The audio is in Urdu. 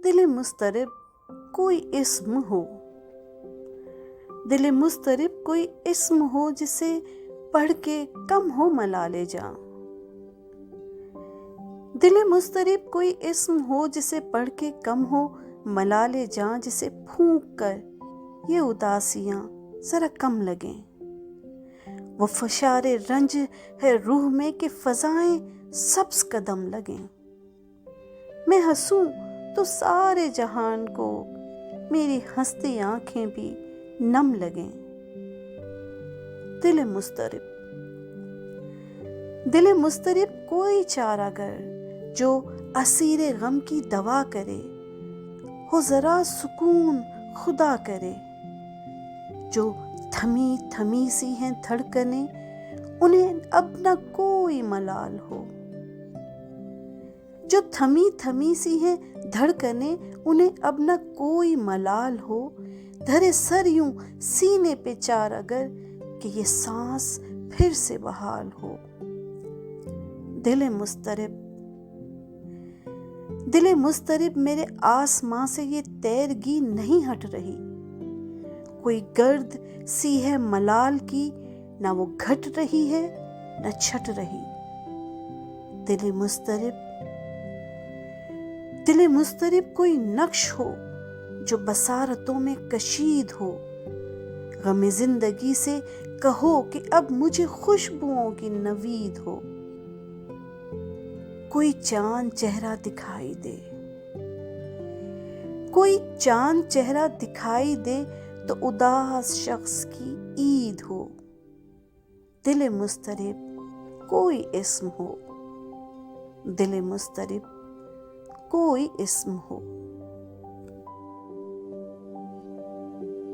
دل مضطرب کوئی اسم ہو، دل مضطرب کوئی اسم ہو جسے پڑھ کے کم ہو ملال جاں، دل مضطرب کوئی اسم ہو جسے پڑھ کے کم ہو ملال جاں، جسے پھونک کر یہ اداسیاں ذرا کم لگیں، وہ فشار رنج ہے روح میں کہ فضائیں سبز قدم لگیں، میں ہنسوں تو سارے جہان کو میری ہنستی آنکھیں بھی نم لگیں۔ دل مضطرب، دل مضطرب کوئی چارہ گر جو اسیر غم کی دوا کرے، ہو ذرا سکون خدا کرے، جو تھمی تھمی سی ہیں دھڑکنیں انہیں اب نہ کوئی ملال ہو، جو تھمی تھمی سی ہیں دھڑکنیں انہیں اب نہ کوئی ملال ہو، دھرے سر یوں سینے پہ چارہ گر کہ یہ سانس پھر سے بحال ہو۔ دل مضطرب، دل مضطرب میرے آسماں سے یہ تیرگی نہیں ہٹ رہی، کوئی گرد سی ہے ملال کی، نہ وہ گھٹ رہی ہے نہ چھٹ رہی۔ دل مضطرب، دل مضطرب کوئی نقش ہو جو بصارتوں میں کشید ہو، غم زندگی سے کہو کہ اب مجھے خوشبوؤں کی نوید ہو، کوئی چاند چہرہ دکھائی دے، کوئی چاند چہرہ دکھائی دے تو اداس شخص کی عید ہو۔ دل مضطرب کوئی اسم ہو، دل مضطرب کوئی اسم ہو۔